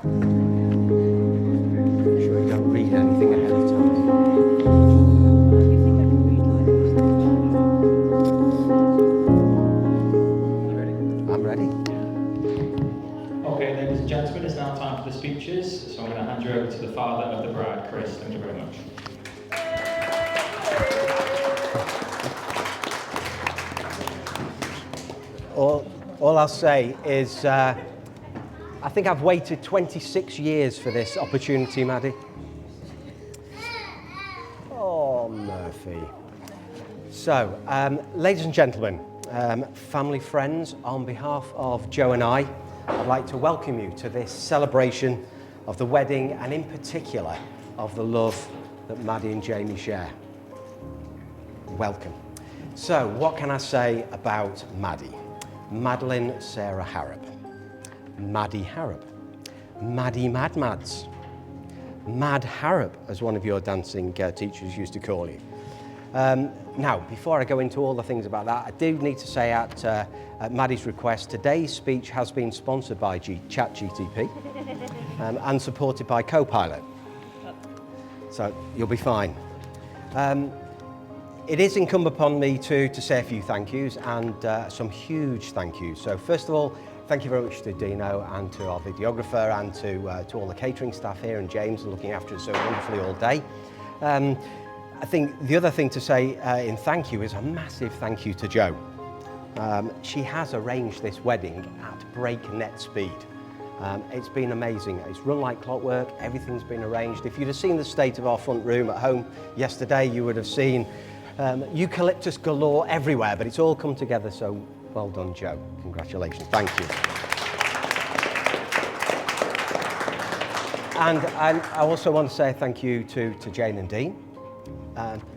Sure you don't read anything ahead of time. I'm ready. Okay, ladies and gentlemen, it's now time for the speeches, so I'm going to hand you over to the father of the bride, Chris. Thank you very much. All I'll say is I think I've waited 26 years for this opportunity, Maddy. Oh, Murphy. So, ladies and gentlemen, family, friends, on behalf of Joe and I'd like to welcome you to this celebration of the wedding and in particular of the love that Maddy and Jamie share. Welcome. So, what can I say about Maddy? Madeline Sarah Harrop, Maddy Harrop, Maddy Mad Mads, Mad Harrop, as one of your dancing teachers used to call you. Now, before I go into all the things about that, I do need to say at Maddy's request, today's speech has been sponsored by ChatGTP and supported by Copilot. So you'll be fine. It is incumbent upon me to say a few thank yous and some huge thank yous. So first of all, thank you very much to Dino and to our videographer and to all the catering staff here and James looking after us so wonderfully all day. I think the other thing to say in thank you is a massive thank you to Jo. She has arranged this wedding at breakneck speed. It's been amazing. It's run like clockwork, everything's been arranged. If you'd have seen the state of our front room at home yesterday, you would have seen eucalyptus galore everywhere, but it's all come together, so well done, Jo. Congratulations, thank you. And I also want to say thank you to Jane and Dean.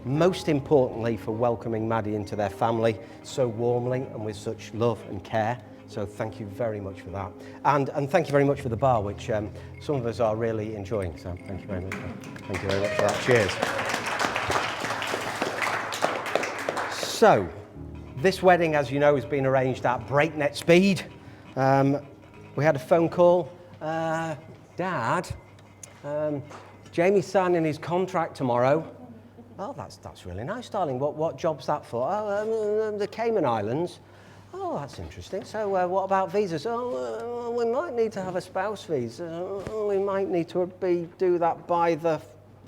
Most importantly for welcoming Maddy into their family so warmly and with such love and care. So thank you very much for that. And thank you very much for the bar, which some of us are really enjoying. So thank you very much. Thank you very much for that. Cheers. So this wedding, as you know, has been arranged at breakneck speed. We had a phone call. Dad, Jamie's signing his contract tomorrow. Oh, that's really nice, darling. What job's that for? Oh, the Cayman Islands. Oh, that's interesting. So what about visas? Oh, we might need to have a spouse visa. We might need to do that by the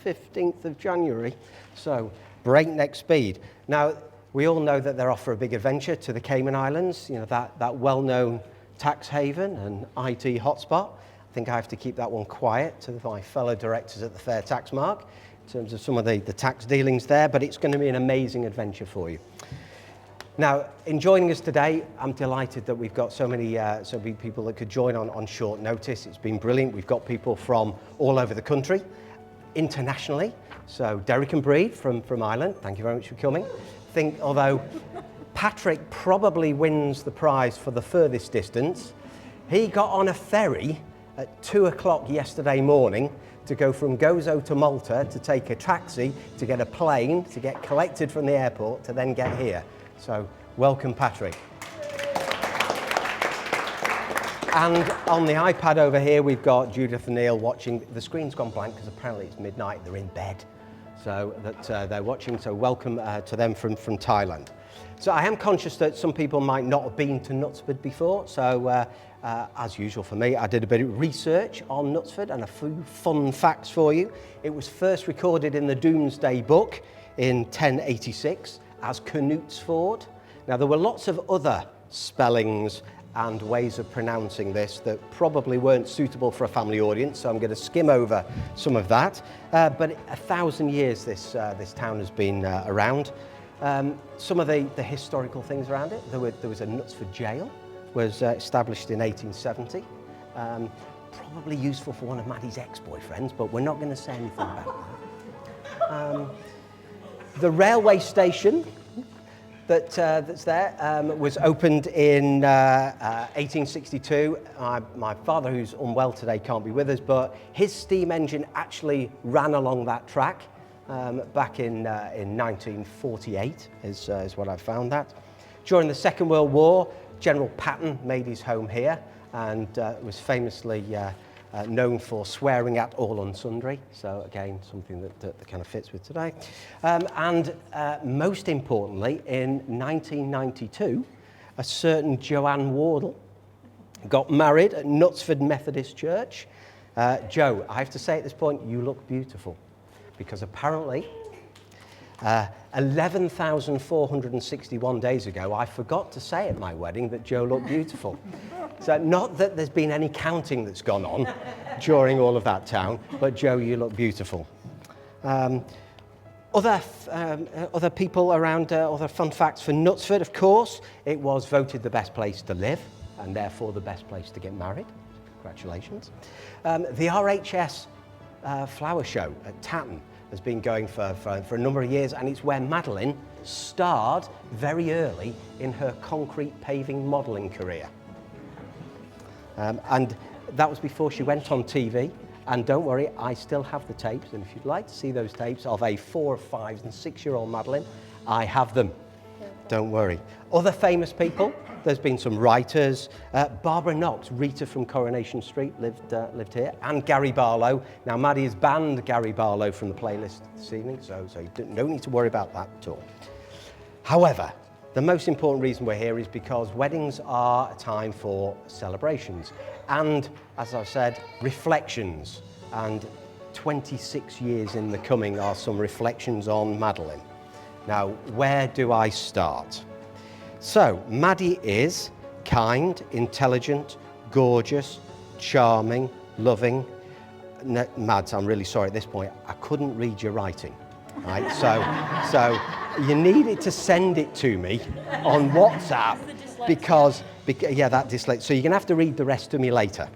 15th of January. So breakneck speed. Now, we all know that they're off for a big adventure to the Cayman Islands, you know, that well-known tax haven and IT hotspot. I think I have to keep that one quiet to my fellow directors at the Fair Tax Mark in terms of some of the tax dealings there, but it's going to be an amazing adventure for you. Now, in joining us today, I'm delighted that we've got so many people that could join on short notice. It's been brilliant. We've got people from all over the country, internationally. So Derek and Breed from Ireland, thank you very much for coming. Although Patrick probably wins the prize for the furthest distance, he got on a ferry at 2 o'clock yesterday morning to go from Gozo to Malta to take a taxi, to get a plane, to get collected from the airport, to then get here. So welcome, Patrick. And on the iPad over here, we've got Judith and Neil watching. The screen's gone blank because apparently it's midnight, they're in bed. So that they're watching, so welcome to them from Thailand. So I am conscious that some people might not have been to Knutsford before, so as usual for me, I did a bit of research on Knutsford and a few fun facts for you. It was first recorded in the Domesday Book in 1086 as Knutsford. Now there were lots of other spellings and ways of pronouncing this that probably weren't suitable for a family audience, so I'm going to skim over some of that. But 1,000 years this town has been around. Some of the historical things around it, there was a Knutsford jail, was established in 1870. Probably useful for one of Maddy's ex-boyfriends, but we're not going to say anything about that. The railway station that's there was opened in 1862. My father, who's unwell today, can't be with us, but his steam engine actually ran along that track back in 1948, is what I found that. During the Second World War, General Patton made his home here and was famously known for swearing at all and sundry. So again, something that kind of fits with today. And most importantly, in 1992, a certain Joanne Wardle got married at Knutsford Methodist Church. Joe, I have to say at this point, you look beautiful, because apparently 11,461 days ago, I forgot to say at my wedding that Joe looked beautiful. So not that there's been any counting that's gone on during all of that time, but Joe, you look beautiful. Other people around, other fun facts for Knutsford, of course, it was voted the best place to live and therefore the best place to get married. Congratulations. The RHS flower show at Tatton has been going for a number of years, and it's where Madeline starred very early in her concrete paving modelling career. And that was before she went on TV. And don't worry, I still have the tapes, and if you'd like to see those tapes of a 4-, 5-, and 6-year-old Madeline, I have them. Don't worry. Other famous people, there's been some writers. Barbara Knox, Rita from Coronation Street, lived here, and Gary Barlow. Now, Maddy has banned Gary Barlow from the playlist this evening, so you don't need to worry about that at all. However, the most important reason we're here is because weddings are a time for celebrations and, as I've said, reflections. And 26 years in the coming are some reflections on Madeline. Now, where do I start? So, Maddy is kind, intelligent, gorgeous, charming, loving. Mads, I'm really sorry at this point, I couldn't read your writing. Right, so you needed to send it to me on WhatsApp because yeah, that dyslexia. So you're gonna have to read the rest to me later.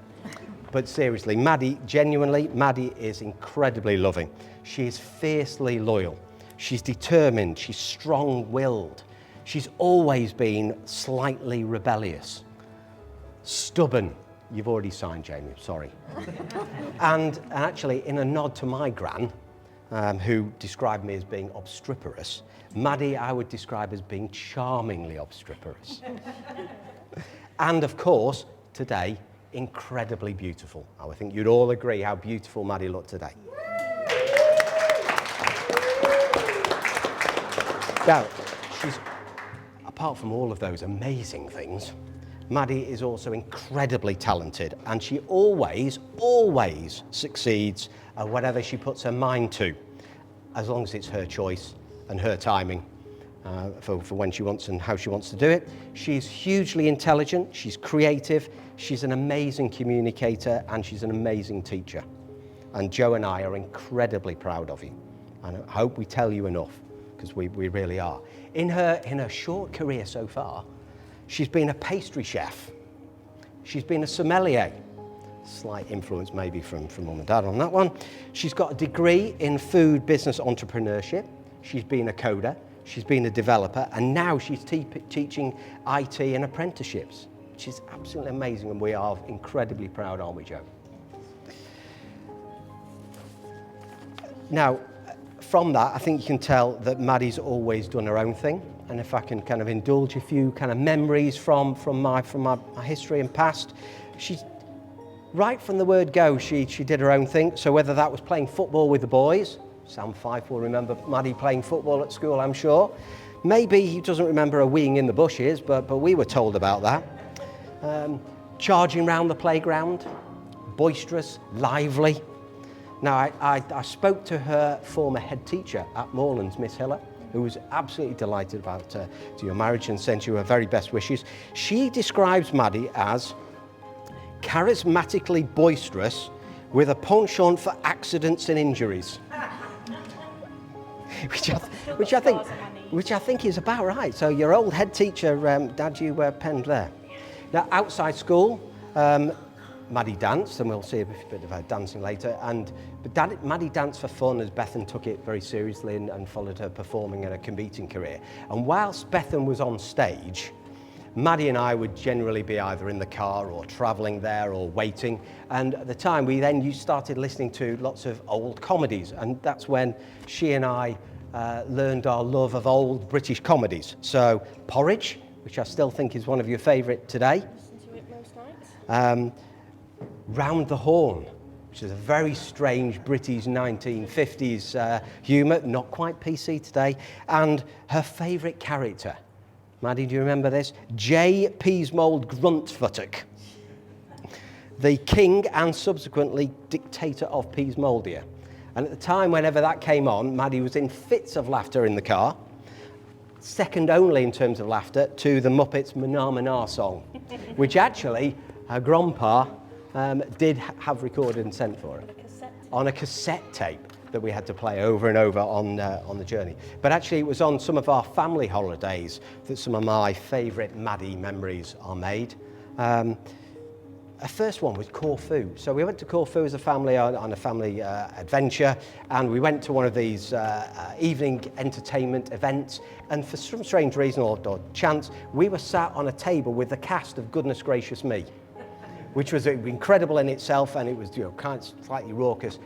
But seriously, Maddy, genuinely, Maddy is incredibly loving. She is fiercely loyal. She's determined. She's strong-willed. She's always been slightly rebellious, stubborn. You've already signed, Jamie. Sorry. And actually, in a nod to my gran, who described me as being obstreperous, Maddy I would describe as being charmingly obstreperous. And of course, today, incredibly beautiful. I think you'd all agree how beautiful Maddy looked today. Now, apart from all of those amazing things, Maddy is also incredibly talented, and she always succeeds at whatever she puts her mind to, as long as it's her choice and her timing for when she wants and how she wants to do it. She's hugely intelligent, she's creative, she's an amazing communicator, and she's an amazing teacher. And Joe and I are incredibly proud of you. And I hope we tell you enough, because we really are. In her short career so far, she's been a pastry chef. She's been a sommelier. Slight influence maybe from mum and dad on that one. She's got a degree in food business entrepreneurship. She's been a coder. She's been a developer. And now she's teaching IT and apprenticeships, which is absolutely amazing. And we are incredibly proud, aren't we, Joe? Now, from that, I think you can tell that Maddy's always done her own thing. And if I can kind of indulge a few kind of memories from my history and past, she's right from the word go, she did her own thing. So whether that was playing football with the boys, Sam Fife will remember Maddy playing football at school, I'm sure. Maybe he doesn't remember her weeing in the bushes, but we were told about that. Charging around the playground, boisterous, lively. Now, I spoke to her former head teacher at Moorlands, Miss Hiller, who was absolutely delighted about to your marriage and sent you her very best wishes. She describes Maddy as charismatically boisterous with a penchant for accidents and injuries. which I think is about right. So your old head teacher, Dad, you penned there. Now, outside school, Maddy danced, and we'll see a bit of her dancing later. But Maddy danced for fun, as Bethan took it very seriously and followed her performing and her competing career. And whilst Bethan was on stage, Maddy and I would generally be either in the car or travelling there or waiting. And at the time, you started listening to lots of old comedies. And that's when she and I learned our love of old British comedies. So Porridge, which I still think is one of your favourite today. Listen to it most nights. Round the Horn, which is a very strange British 1950s humour, not quite PC today, and her favourite character. Maddy, do you remember this? J. Peasmold Gruntfuttock, the king and subsequently dictator of Peasmoldia. And at the time, whenever that came on, Maddy was in fits of laughter in the car, second only in terms of laughter to the Muppets' Mana Mana song, which actually her grandpa did have recorded and sent for her on a cassette tape that we had to play over and over on the journey. But actually it was on some of our family holidays that some of my favourite Maddy memories are made. Our first one was Corfu. So we went to Corfu as a family on a family adventure, and we went to one of these evening entertainment events, and for some strange reason or chance, we were sat on a table with the cast of Goodness Gracious Me, which was incredible in itself, and it was, you know, kind of slightly raucous.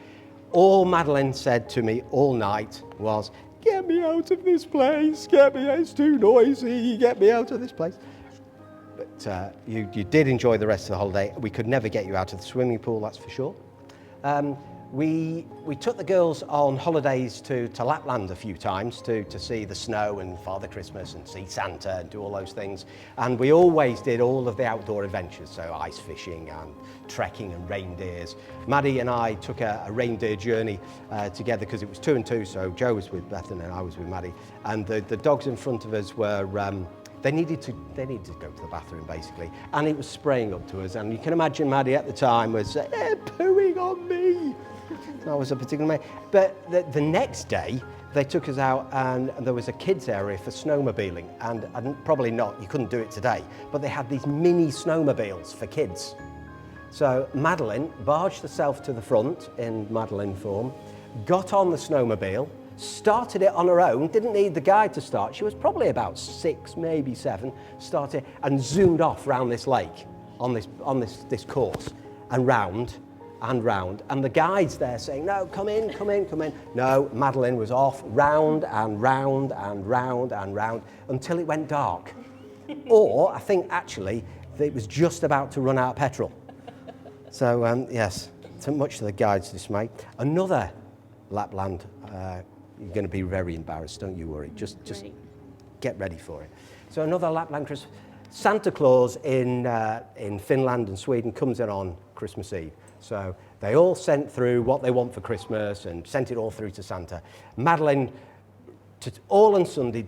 All Madeline said to me all night was, "Get me out of this place, get me, it's too noisy, get me out of this place." But you did enjoy the rest of the holiday. We could never get you out of the swimming pool, that's for sure. We took the girls on holidays to Lapland a few times to see the snow and Father Christmas and see Santa and do all those things. And we always did all of the outdoor adventures, so ice fishing and trekking and reindeers. Maddy and I took a reindeer journey together because it was 2 and 2, so Joe was with Bethan and I was with Maddy. And the dogs in front of us were, they needed to go to the bathroom basically, and it was spraying up to us. And you can imagine Maddy at the time was pooing on me. That was a particular way. But the next day, they took us out and there was a kids area for snowmobiling. And probably not, you couldn't do it today, but they had these mini snowmobiles for kids. So Madeline barged herself to the front in Madeline form, got on the snowmobile, started it on her own, didn't need the guide to start. She was probably about 6, maybe 7, started and zoomed off round this lake on this course and round. And the guide's there saying, "No, come in. No, Madeline was off round and round and round and round until it went dark. Or I think actually it was just about to run out of petrol. So yes, so much to the guide's dismay. Another Lapland, you're going to be very embarrassed, don't you worry. Just get ready for it. So another Lapland Christmas. Santa Claus in Finland and Sweden comes in on Christmas Eve. So they all sent through what they want for Christmas and sent it all through to Santa. Madeline, all on Sunday,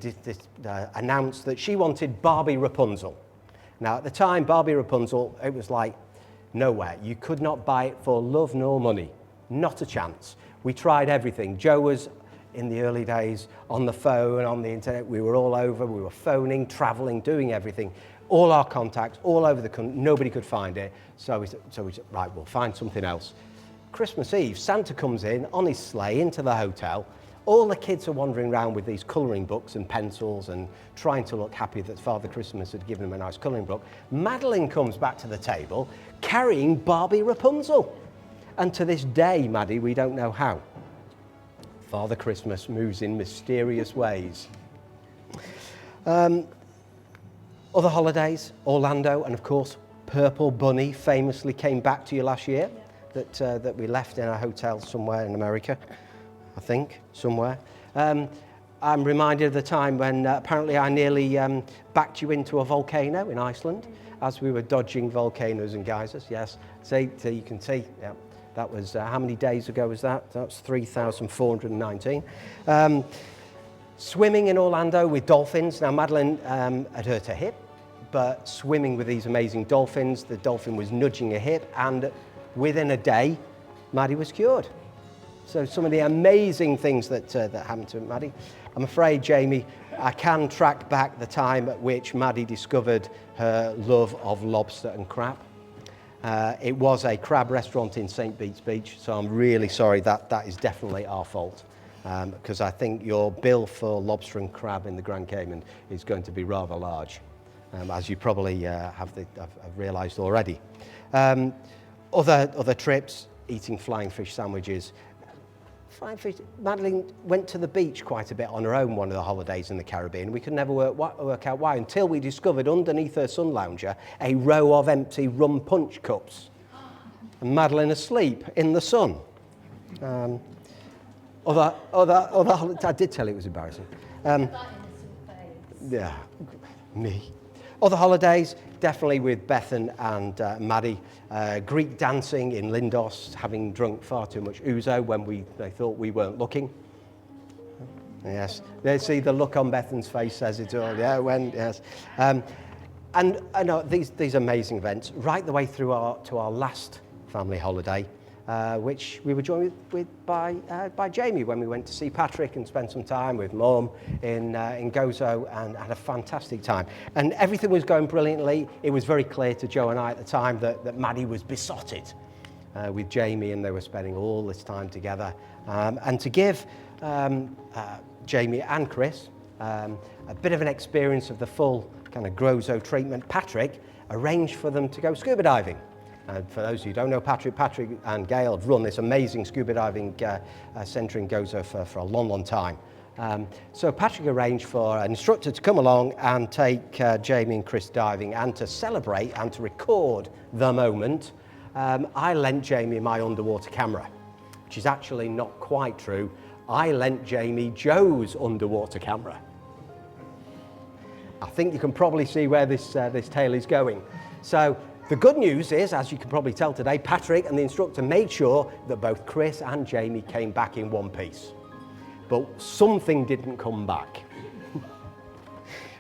announced that she wanted Barbie Rapunzel. Now, at the time, Barbie Rapunzel, it was like nowhere. You could not buy it for love nor money. Not a chance. We tried everything. Joe was, in the early days, on the phone, on the internet. We were all over. We were phoning, travelling, doing everything. All our contacts, all over the country, nobody could find it. So we said, right, we'll find something else. Christmas Eve, Santa comes in on his sleigh into the hotel. All the kids are wandering around with these colouring books and pencils and trying to look happy that Father Christmas had given them a nice colouring book. Madeline comes back to the table carrying Barbie Rapunzel. And to this day, Maddy, we don't know how. Father Christmas moves in mysterious ways. Other holidays, Orlando, and of course, Purple Bunny famously came back to you last year, that we left in a hotel somewhere in America, I think, somewhere. I'm reminded of the time when apparently I nearly backed you into a volcano in Iceland as we were dodging volcanoes and geysers, yes. See, you can see, yeah. That was, how many days ago was that? That was 3,419. Swimming in Orlando with dolphins. Now, Madeline had hurt her hip, but swimming with these amazing dolphins, the dolphin was nudging her hip, and within a day, Maddy was cured. So some of the amazing things that happened to Maddy. I'm afraid, Jamie, I can track back the time at which Maddy discovered her love of lobster and crab. It was a crab restaurant in St. Beats Beach, so I'm really sorry that is definitely our fault. Because I think your bill for lobster and crab in the Grand Cayman is going to be rather large, as you probably have realised already. Other trips, eating flying fish sandwiches. Flying fish. Madeline went to the beach quite a bit on her own one of the holidays in the Caribbean. We could never work out why until we discovered underneath her sun lounger a row of empty rum punch cups. and Madeline asleep in the sun. I did tell you it was embarrassing. Yeah, me. Other holidays, definitely with Beth and Maddy. Greek dancing in Lindos, having drunk far too much ouzo when they thought we weren't looking. Yes, they see the look on Bethan's face says it all. Yeah, yes. And I know these amazing events, right the way through to our last family holiday, which we were joined by Jamie when we went to see Patrick and spent some time with Mum in Gozo and had a fantastic time. And everything was going brilliantly. It was very clear to Joe and I at the time that Maddy was besotted with Jamie, and they were spending all this time together. And to give Jamie and Chris a bit of an experience of the full kind of Gozo treatment, Patrick arranged for them to go scuba diving. And for those of you who don't know Patrick and Gail have run this amazing scuba diving centre in Gozo for a long, long time. So Patrick arranged for an instructor to come along and take Jamie and Chris diving, and to celebrate and to record the moment, I lent Jamie my underwater camera, which is actually not quite true. I lent Jamie Joe's underwater camera. I think you can probably see where this tale is going. So the good news is, as you can probably tell today, Patrick and the instructor made sure that both Chris and Jamie came back in one piece. But something didn't come back,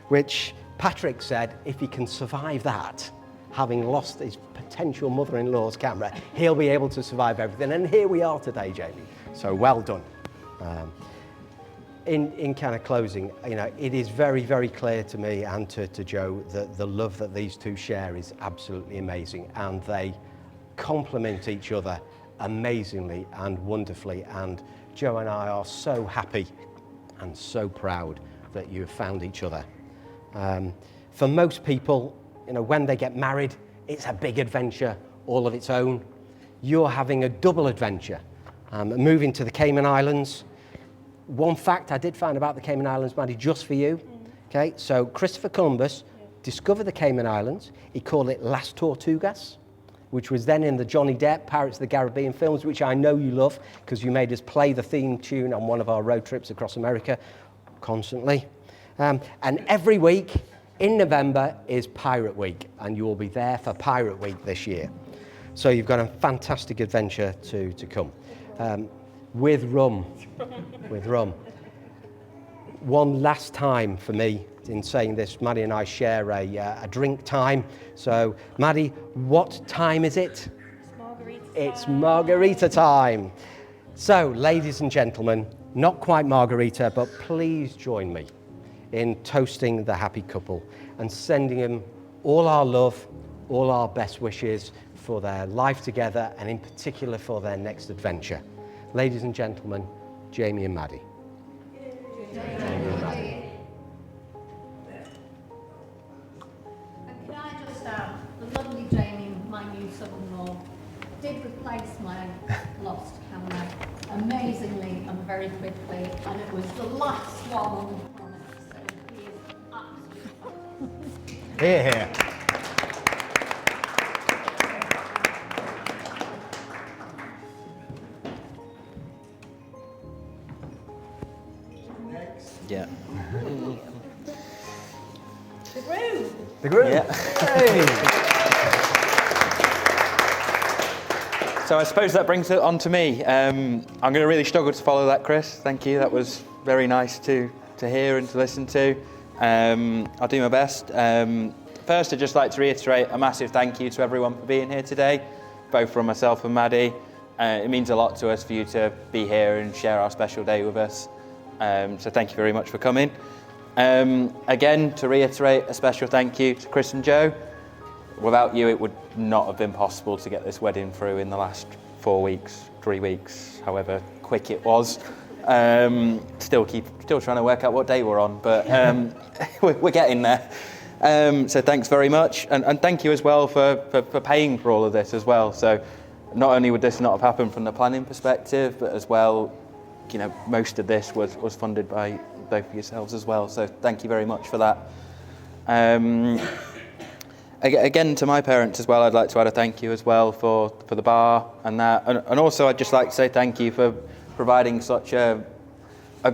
which Patrick said if he can survive that, having lost his potential mother-in-law's camera, he'll be able to survive everything. And here we are today, Jamie. So well done. In kind of closing, you know, it is very, very clear to me and to Joe that the love that these two share is absolutely amazing, and they complement each other amazingly and wonderfully. And Joe and I are so happy and so proud that you have found each other. For most people, you know, when they get married, it's a big adventure all of its own. You're having a double adventure, moving to the Cayman Islands. One fact I did find about the Cayman Islands, Maddy, just for you. Okay, so Christopher Columbus discovered the Cayman Islands. He called it Las Tortugas, which was then in the Johnny Depp Pirates of the Caribbean films, which I know you love because you made us play the theme tune on one of our road trips across America constantly. And every week in November is Pirate Week, and you will be there for Pirate Week this year. So you've got a fantastic adventure to come. With rum. One last time for me in saying this, Maddy and I share a drink time. So, Maddy, what time is it? It's margarita time. So, ladies and gentlemen, not quite margarita, but please join me in toasting the happy couple and sending them all our love, all our best wishes for their life together, and in particular for their next adventure. Ladies and gentlemen, Jamie and Maddy. Jamie and Maddy. And can I just add, the lovely Jamie, my new son-in-law, did replace my lost camera amazingly and very quickly, and it was the last one on the planet, so he is absolutely fantastic. Here. Yeah. The groom. The groom. Yeah. Hey. So I suppose that brings it on to me. I'm going to really struggle to follow that, Chris. Thank you. That was very nice to hear and to listen to. I'll do my best. First, I'd just like to reiterate a massive thank you to everyone for being here today, both from myself and Maddy. It means a lot to us for you to be here and share our special day with us. So thank you very much for coming. Again, to reiterate, a special thank you to Chris and Joe. Without you, it would not have been possible to get this wedding through in the last 4 weeks, 3 weeks, however quick it was. Still trying to work out what day we're on, but we're getting there. So thanks very much, and thank you as well for paying for all of this as well. So not only would this not have happened from the planning perspective, but as well, you know, most of this was funded by both of yourselves as well. So thank you very much for that. Again, to my parents as well, I'd like to add a thank you as well for the bar and that. And also, I'd just like to say thank you for providing such a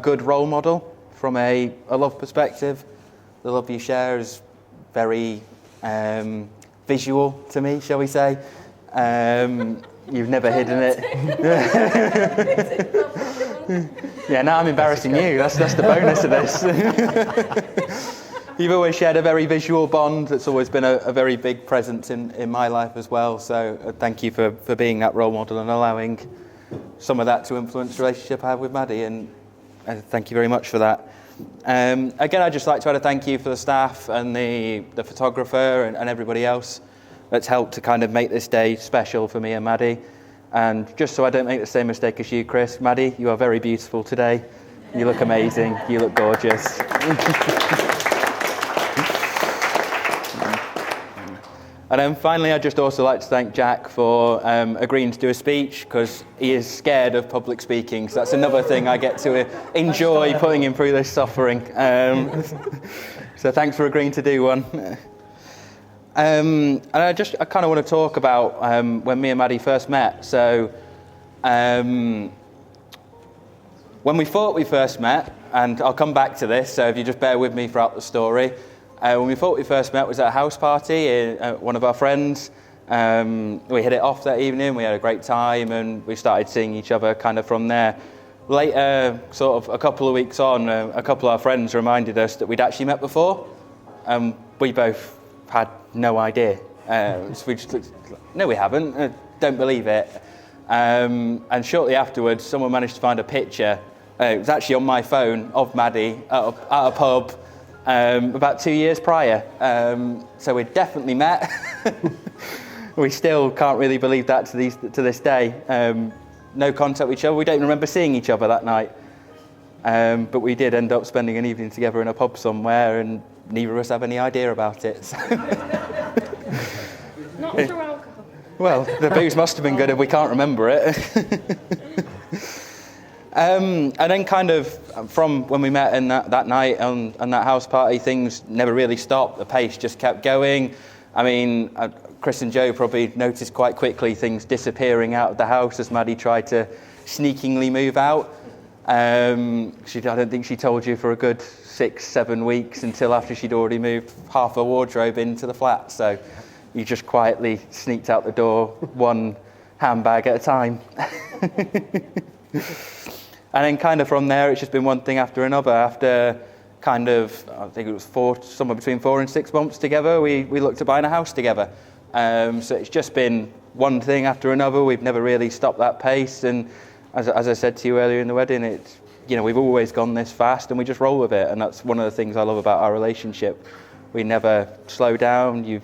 good role model from a love perspective. The love you share is very visual to me, shall we say. You've never hidden it. Yeah, now I'm embarrassing you. That's the bonus of this. You've always shared a very visual bond that's always been a very big presence in my life as well. So thank you for being that role model and allowing some of that to influence the relationship I have with Maddy. And thank you very much for that. Again, I'd just like to add a thank you for the staff and the photographer and everybody else that's helped to kind of make this day special for me and Maddy. And just so I don't make the same mistake as you, Chris, Maddy, you are very beautiful today. You look amazing. You look gorgeous. And then finally, I'd just also like to thank Jack for agreeing to do a speech, because he is scared of public speaking. So that's another thing I get to enjoy putting him through this suffering. So thanks for agreeing to do one. And I kind of want to talk about when me and Maddy first met. So when we thought we first met, and I'll come back to this, so if you just bear with me throughout the story. When we thought we first met was at a house party, one of our friends. We hit it off that evening, we had a great time, and we started seeing each other kind of from there. Later, sort of a couple of weeks on, a couple of our friends reminded us that we'd actually met before, and we both had no idea. So we just looked, no we haven't, don't believe it. And shortly afterwards, someone managed to find a picture, it was actually on my phone, of Maddy at a pub, about 2 years prior. So we'd definitely met. We still can't really believe that to this day. No contact with each other. We don't remember seeing each other that night. But we did end up spending an evening together in a pub somewhere, and neither of us have any idea about it. So. Not through alcohol. Well, the booze must have been good if we can't remember it. And then kind of from when we met in that night on that house party, things never really stopped. The pace just kept going. I mean, Chris and Joe probably noticed quite quickly things disappearing out of the house as Maddy tried to sneakingly move out. I don't think she told you for a good 6-7 weeks until after she'd already moved half her wardrobe into the flat. So you just quietly sneaked out the door, one handbag at a time. And then kind of from there, it's just been one thing after another. After kind of, I think it was somewhere between 4 and 6 months together, we looked at buying a house together. So it's just been one thing after another. We've never really stopped that pace. And as I said to you earlier in the wedding, we've always gone this fast, and we just roll with it. And that's one of the things I love about our relationship. We never slow down.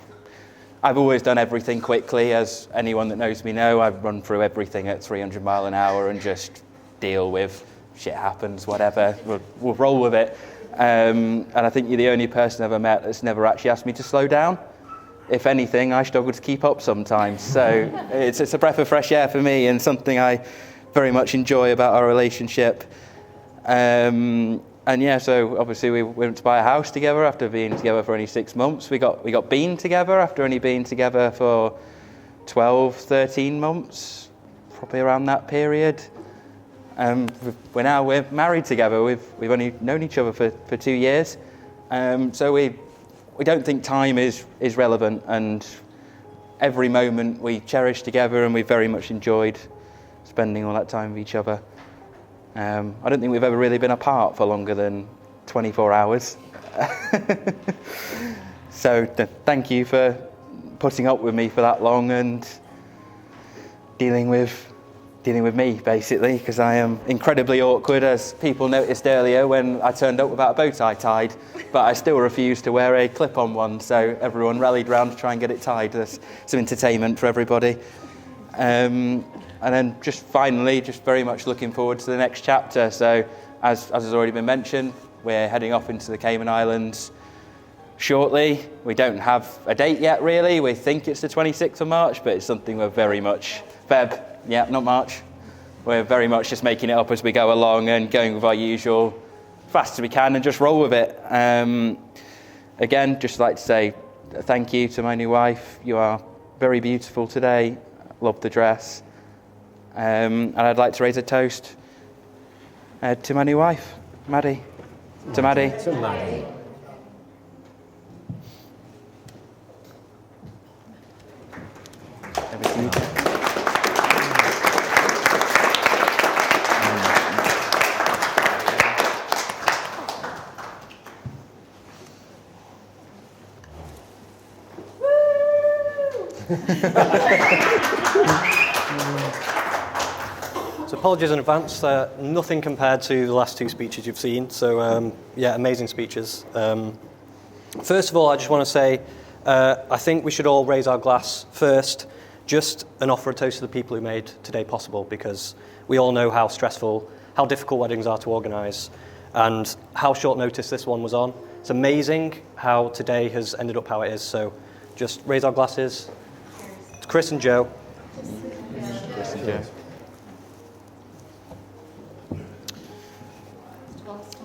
I've always done everything quickly, as anyone that knows me know. I run through everything at 300 mile an hour and just deal with shit happens, whatever. We'll roll with it. And I think you're the only person I've ever met that's never actually asked me to slow down. If anything, I struggle to keep up sometimes. So it's a breath of fresh air for me, and something I very much enjoy about our relationship. And yeah, so obviously we went to buy a house together after being together for only 6 months. We got bean together after only being together for 12-13 months, probably around that period. We're married together. We've only known each other for 2 years. So we don't think time is relevant, and every moment we cherish together, and we've very much enjoyed spending all that time with each other. I don't think we've ever really been apart for longer than 24 hours. So thank you for putting up with me for that long and dealing with me, basically, because I am incredibly awkward, as people noticed earlier when I turned up without a bow tie tied, but I still refused to wear a clip-on one, so everyone rallied round to try and get it tied. There's some entertainment for everybody. And then just finally, just very much looking forward to the next chapter. So as has already been mentioned, we're heading off into the Cayman Islands shortly. We don't have a date yet, really. We think it's the 26th of March, but it's something we're very much... Feb, yeah, not March. We're very much just making it up as we go along and going with our usual fast as we can and just roll with it. Again, just like to say thank you to my new wife. You are very beautiful today. Love the dress. And I'd like to raise a toast to my new wife, Maddy. To Maddy. To Maddy. So apologies in advance, nothing compared to the last two speeches you've seen, so yeah, amazing speeches. First of all, I just want to say, I think we should all raise our glass first, just and offer a toast to the people who made today possible, because we all know how stressful, how difficult weddings are to organise, and how short notice this one was on. It's amazing how today has ended up how it is, so just raise our glasses to Chris and Joe. Chris and Joe.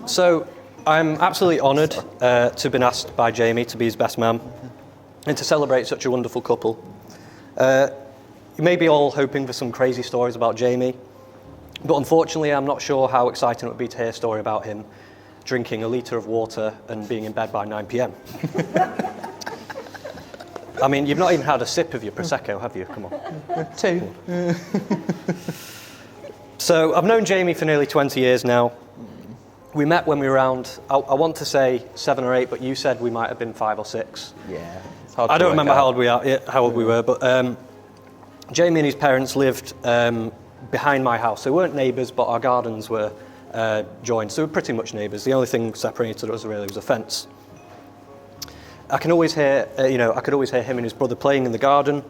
So I'm absolutely honoured to have been asked by Jamie to be his best man and to celebrate such a wonderful couple. You may be all hoping for some crazy stories about Jamie, but unfortunately I'm not sure how exciting it would be to hear a story about him drinking a litre of water and being in bed by 9 p.m. I mean, you've not even had a sip of your Prosecco, have you? Come on. 2. So I've known Jamie for nearly 20 years now. We met when we were around, I want to say 7 or 8, but you said we might have been 5 or 6. Yeah. I don't remember how old we were, but Jamie and his parents lived behind my house. They weren't neighbours, but our gardens were joined, so we were pretty much neighbours. The only thing separated us really was a fence. I could always hear him and his brother playing in the garden,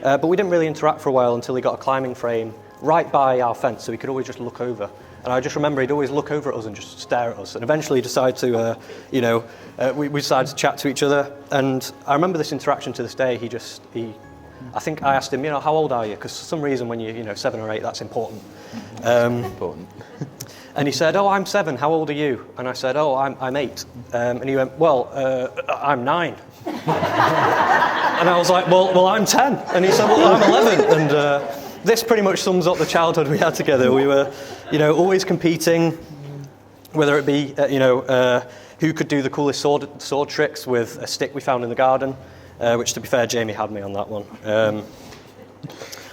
but we didn't really interact for a while until he got a climbing frame right by our fence, so we could always just look over. And I just remember he'd always look over at us and just stare at us. And eventually he decided to, we decided to chat to each other. And I remember this interaction to this day. I think I asked him, how old are you? Because for some reason when you're 7 or 8, that's important. Important. And he said, I'm 7, how old are you? And I said, I'm 8. And he went, I'm 9. And I was like, well, I'm 10. And he said, I'm 11. And this pretty much sums up the childhood we had together. We were, always competing, whether it be, who could do the coolest sword tricks with a stick we found in the garden, which, to be fair, Jamie had me on that one.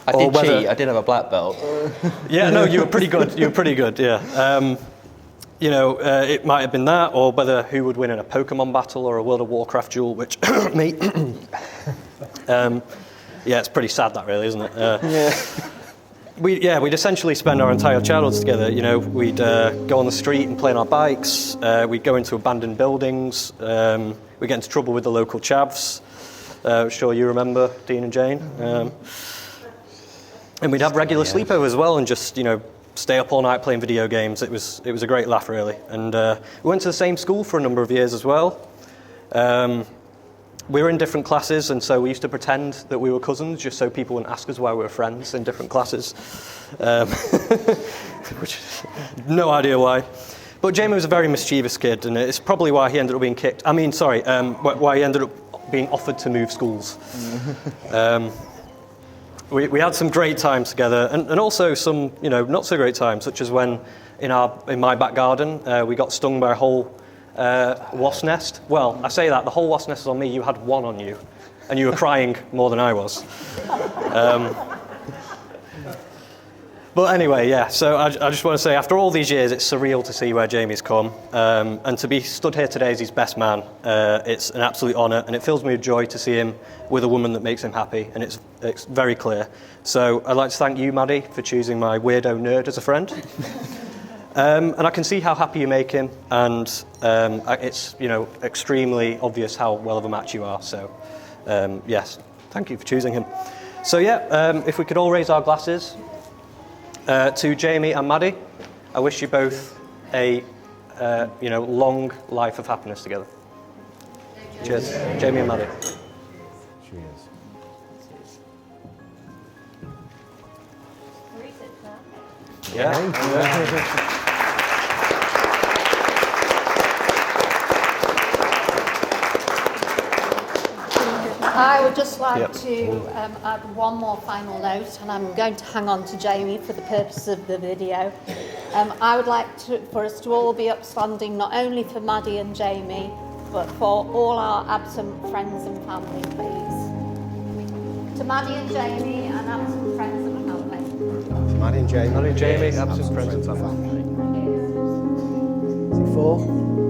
I did cheat. I did have a black belt. Yeah, no, you were pretty good. Yeah. It might have been that, or whether who would win in a Pokemon battle or a World of Warcraft duel, which me. Yeah, it's pretty sad that really, isn't it? Yeah. We'd essentially spend our entire childhoods together. We'd go on the street and play on our bikes. We'd go into abandoned buildings. We'd get into trouble with the local chavs. I'm sure you remember Dean and Jane. And we'd have regular sleepovers as well, and just stay up all night playing video games. It was a great laugh really. And we went to the same school for a number of years as well. We were in different classes, and so we used to pretend that we were cousins just so people wouldn't ask us why we were friends in different classes. Which, no idea why. But Jamie was a very mischievous kid, and it's probably why he ended up being kicked. Why he ended up being offered to move schools. We had some great times together, and also some, not so great times, such as when in my back garden we got stung by a whole wasp nest. Well, I say that, the whole wasp nest was on me, you had one on you, and you were crying more than I was. But anyway, yeah, so I just want to say, after all these years, it's surreal to see where Jamie's come, and to be stood here today as his best man, it's an absolute honour, and it fills me with joy to see him with a woman that makes him happy, and it's very clear. So I'd like to thank you, Maddy, for choosing my weirdo nerd as a friend. And I can see how happy you make him, and it's extremely obvious how well of a match you are. So yes, thank you for choosing him. So yeah, if we could all raise our glasses to Jamie and Maddy. I wish you both a long life of happiness together. Cheers, Jamie and Maddy. Cheers. Yeah. just like Yep. to add one more final note, and I'm going to hang on to Jamie for the purpose of the video. I would like for us to all be upstanding, not only for Maddy and Jamie, but for all our absent friends and family, please. To Maddy and Jamie, and absent friends and family. Maddie and Jamie. Maddy and Jamie, absent friends and family. Is it 4?